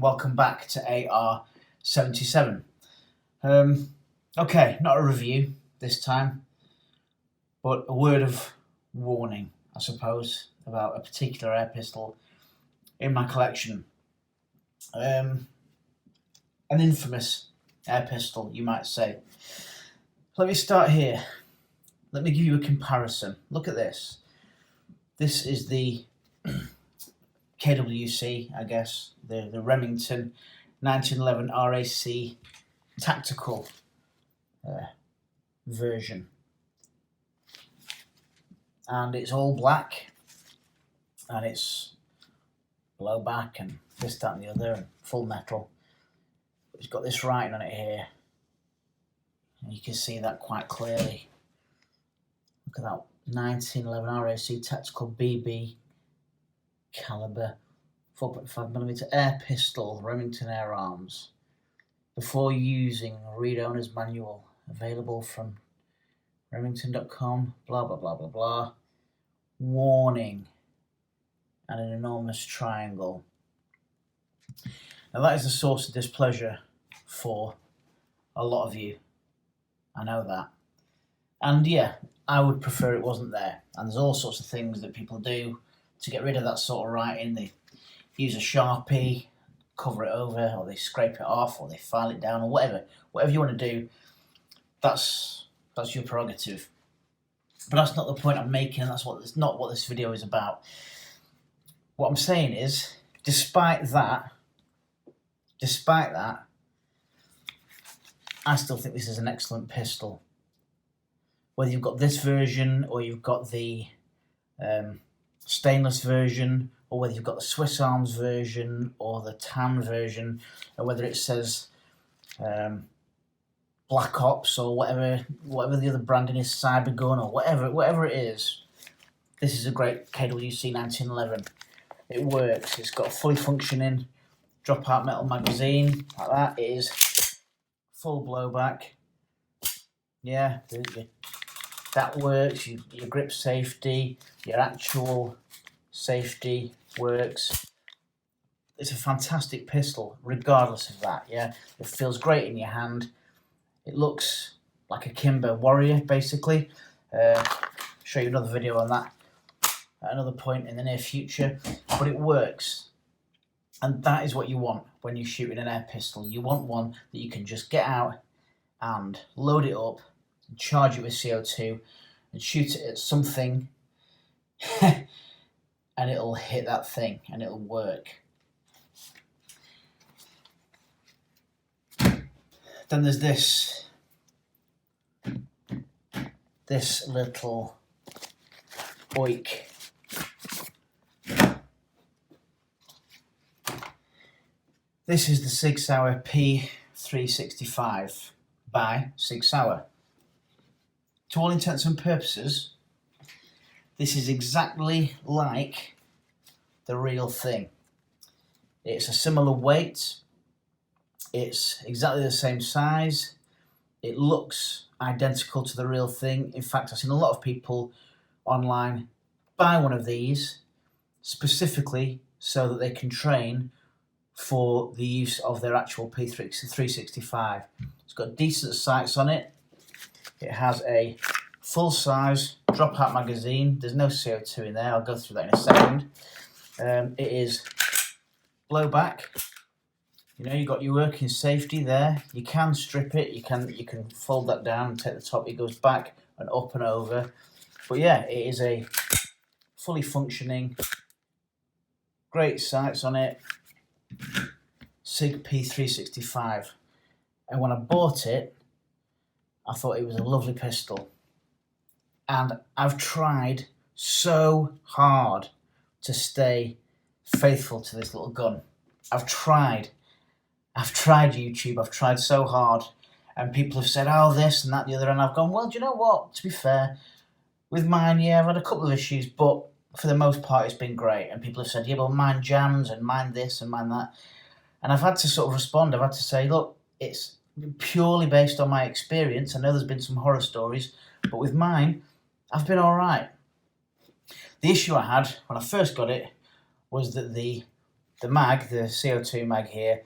welcome back to AR77. Okay, not a review this time, but a word of warning, I suppose, about a particular air pistol in my collection. An infamous air pistol, you might say. Let me start here. Let me give you a comparison. Look at this. This is the KWC, I guess, the Remington 1911 RAC tactical version. And it's all black, and it's blowback and this, that and the other, and full metal. It's got this writing on it here, and you can see that quite clearly. Look at that 1911 RAC tactical BB caliber 4.5mm air pistol, Remington Air Arms. Before using, read owner's manual, available from remington.com, blah blah blah blah blah. Warning, and an enormous triangle. Now that is the source of displeasure for a lot of you. I know that. And yeah, I would prefer it wasn't there. And there's all sorts of things that people do to get rid of that sort of writing. They use a Sharpie, cover it over, or they scrape it off, or they file it down, or whatever you want to do. That's your prerogative. But that's not the point I'm making, and that's not what this video is about. What I'm saying is, despite that, I still think this is an excellent pistol. Whether you've got this version, or you've got the stainless version, or whether you've got the Swiss Arms version, or the tan version, or whether it says Black Ops, or whatever the other branding is, Cybergun, or whatever it is, this is a great KWC 1911. It works. It's got a fully functioning drop-out metal magazine, like that. It is full blowback. Yeah, that works. Your grip safety, your actual safety works. It's a fantastic pistol, regardless of that. Yeah, it feels great in your hand. It looks like a Kimber Warrior, basically. Show you another video on that at another point in the near future. But it works, and that is what you want when you're shooting an air pistol. You want one that you can just get out and load it up, and charge it with CO2, and shoot it at something, and it'll hit that thing, and it'll work. Then there's this little oik. This is the Sig P365 by Sig Sauer. To all intents and purposes, this is exactly like the real thing. It's a similar weight. It's exactly the same size. It looks identical to the real thing. In fact, I've seen a lot of people online buy one of these specifically so that they can train for the use of their actual P365. It's got decent sights on it. It has a full-size drop-out magazine. There's no CO2 in there. I'll go through that in a second. It is blowback. You know, you've got your working safety there. You can strip it. You can fold that down and take the top. It goes back and up and over. But yeah, it is a fully functioning, great sights on it, Sig P365. And when I bought it, I thought it was a lovely pistol. And I've tried so hard to stay faithful to this little gun. I've tried YouTube, I've tried so hard, and people have said, oh, this and that and the other, and I've gone, well, do you know what, to be fair, with mine, yeah, I've had a couple of issues, but for the most part, it's been great. And people have said, yeah, well, mine jams, and mine this, and mine that. And I've had to sort of respond. I've had to say, look, it's purely based on my experience. I know there's been some horror stories, but with mine, I've been all right. The issue I had when I first got it was that the the mag, the CO2 mag here,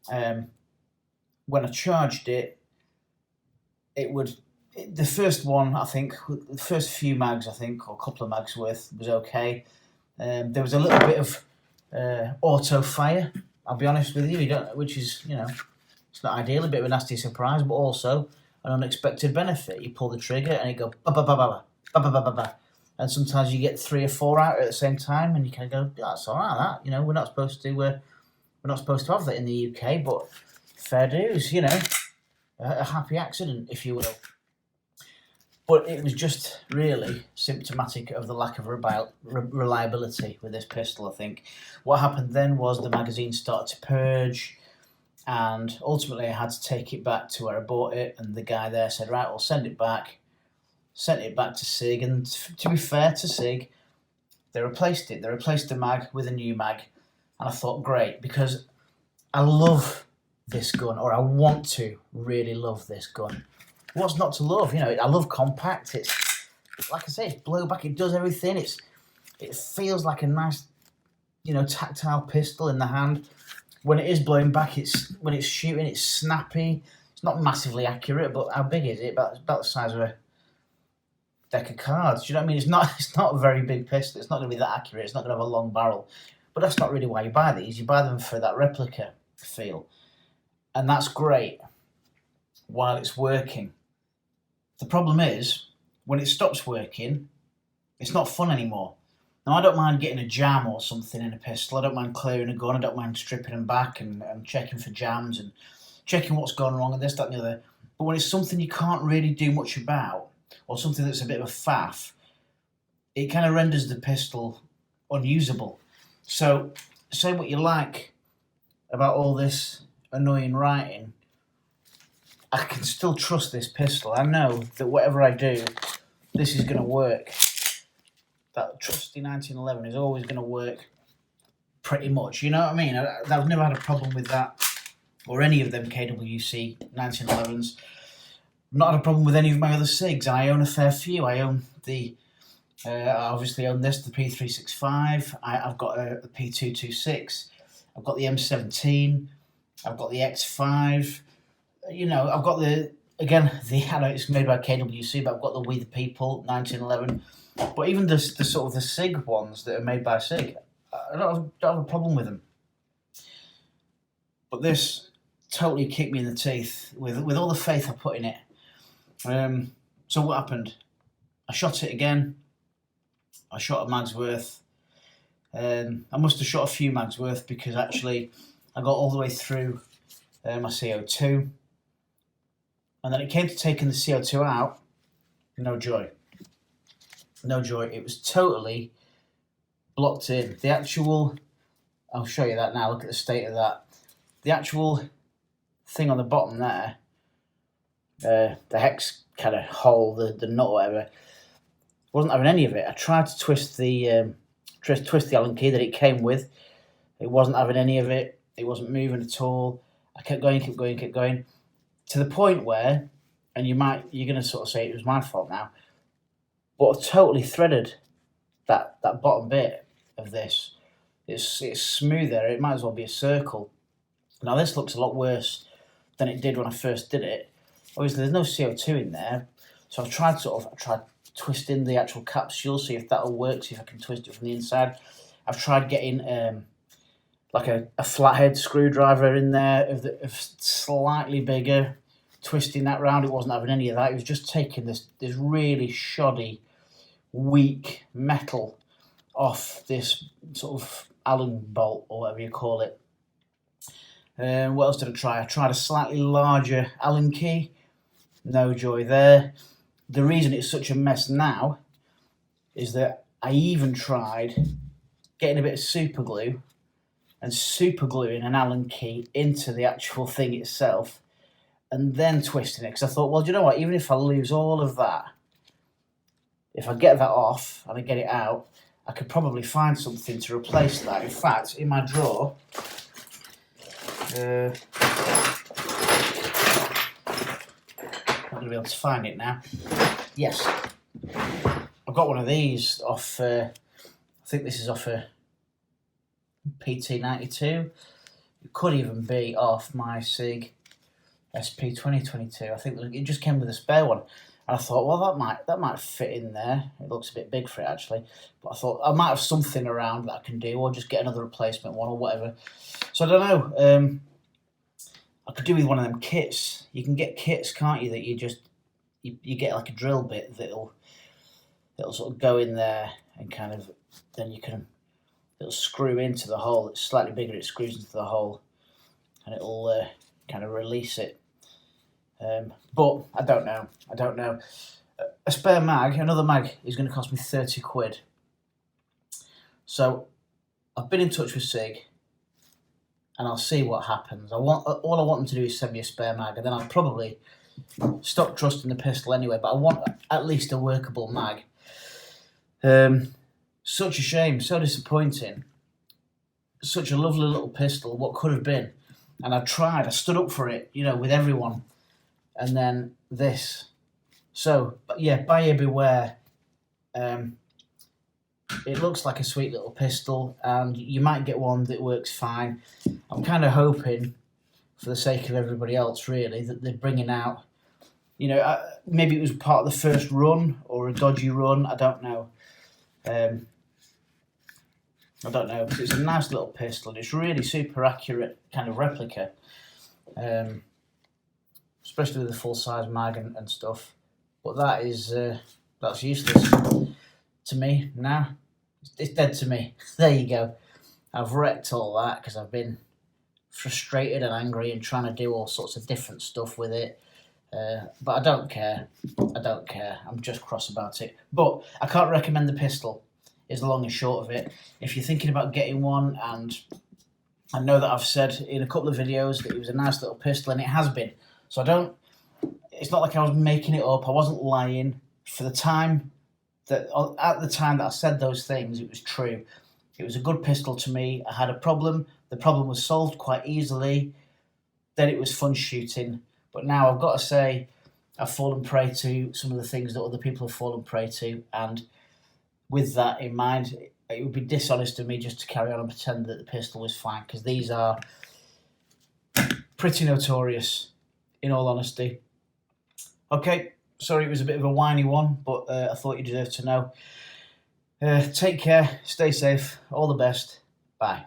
when I charged it, the first one, I think, the first few mags, I think, or a couple of mags worth was okay. There was a little bit of auto fire, I'll be honest with you, which is, it's not ideal, a bit of a nasty surprise, but also an unexpected benefit. You pull the trigger and it goes ba ba ba ba ba ba ba ba ba, and sometimes you get 3 or 4 out at the same time, and you kind of go, that's all right. That we're not supposed to have that in the UK, but fair dues, a happy accident, if you will. But it was just really symptomatic of the lack of reliability with this pistol, I think. What happened then was the magazine started to purge, and ultimately I had to take it back to where I bought it, and the guy there said, right, we'll send it back. Sent it back to Sig, and to be fair to Sig, they replaced it. They replaced the mag with a new mag, and I thought, great, because I love this gun, or I want to really love this gun. What's not to love? I love compact. It's, like I say, it's blowback. It does everything. It feels like a nice, tactile pistol in the hand. When it is blowing back, when it's shooting, it's snappy. It's not massively accurate, but how big is it? About the size of a deck of cards. Do you know what I mean? It's not a very big pistol. It's not going to be that accurate. It's not going to have a long barrel. But that's not really why you buy these. You buy them for that replica feel, and that's great while it's working. The problem is, when it stops working, it's not fun anymore. Now, I don't mind getting a jam or something in a pistol. I don't mind clearing a gun. I don't mind stripping them back and checking for jams and checking what's gone wrong and this, that and the other. But when it's something you can't really do much about, or something that's a bit of a faff, it kind of renders the pistol unusable. So, say what you like about all this annoying writing, I can still trust this pistol. I know that whatever I do, this is going to work. That trusty 1911 is always going to work pretty much. You know what I mean? I've never had a problem with that, or any of them KWC 1911s. Not had a problem with any of my other SIGs. I own a fair few. I own I obviously own this, the P365. I've got a P226. I've got the M17. I've got the X5. I've got I know it's made by KWC, but I've got the We the People 1911. But even the sort of the SIG ones that are made by SIG, I don't have a problem with them. But this totally kicked me in the teeth with all the faith I put in it. So what happened? I shot it again. I shot a mag's worth. I must have shot a few mags worth, because actually I got all the way through my CO2. And then it came to taking the CO2 out. No joy. No joy. It was totally blocked in. The actual, I'll show you that now. Look at the state of that. The actual thing on the bottom there, the hex kind of hole, the nut or whatever, wasn't having any of it. I tried to twist the Allen key that it came with. It wasn't having any of it. It wasn't moving at all. I kept going, to the point where, and you're going to sort of say it was my fault now, but I totally threaded that bottom bit of this. It's smoother. It might as well be a circle. Now this looks a lot worse than it did when I first did it. Obviously there's no CO2 in there, so I've tried twisting the actual capsule, see if that'll work, see if I can twist it from the inside. I've tried getting like a flathead screwdriver in there of slightly bigger, twisting that round. It wasn't having any of that. It was just taking this really shoddy, weak metal off this sort of Allen bolt, or whatever you call it. What else did I try? I tried a slightly larger Allen key. No joy there. The reason it's such a mess now is that I even tried getting a bit of super glue and super gluing an Allen key into the actual thing itself, and then twisting it, because I thought, well, do you know what, even if I lose all of that, if I get that off and I get it out, I could probably find something to replace that. In fact, in my drawer, I'm not going to be able to find it now. Yes, I've got one of these off, I think this is off a PT92. It could even be off my Sig SP2022. I think it just came with a spare one. And I thought, well, that might fit in there. It looks a bit big for it, actually. But I thought I might have something around that I can do, or just get another replacement one or whatever. So I don't know. I could do with one of them kits. You can get kits, can't you, that you get like a drill bit that'll sort of go in there and kind of, then it'll screw into the hole. It's slightly bigger, it screws into the hole, and it'll kind of release it. But I don't know. A spare mag, another mag, is going to cost me 30 quid. So I've been in touch with Sig, and I'll see what happens. All I want them to do is send me a spare mag, and then I'll probably stop trusting the pistol anyway. But I want at least a workable mag. Such a shame, so disappointing. Such a lovely little pistol, what could have been. And I tried, I stood up for it, with everyone. And then this. So, yeah, buyer beware. It looks like a sweet little pistol, and you might get one that works fine. I'm kind of hoping, for the sake of everybody else, really, that they're bringing out, maybe it was part of the first run or a dodgy run. I don't know. But it's a nice little pistol, and it's really super accurate kind of replica. Especially with the full-size mag and stuff. But that's useless to me now. It's dead to me. There you go. I've wrecked all that because I've been frustrated and angry and trying to do all sorts of different stuff with it. But I don't care. I'm just cross about it. But I can't recommend the pistol, is the long and short of it. If you're thinking about getting one, and I know that I've said in a couple of videos that it was a nice little pistol, and it has been. So it's not like I was making it up. I wasn't lying. At the time that I said those things, it was true. It was a good pistol to me. I had a problem. The problem was solved quite easily. Then it was fun shooting. But now I've got to say, I've fallen prey to some of the things that other people have fallen prey to. And with that in mind, it would be dishonest of me just to carry on and pretend that the pistol was fine, because these are pretty notorious, in all honesty. Okay, sorry it was a bit of a whiny one, but I thought you deserved to know. Take care, stay safe, all the best, bye.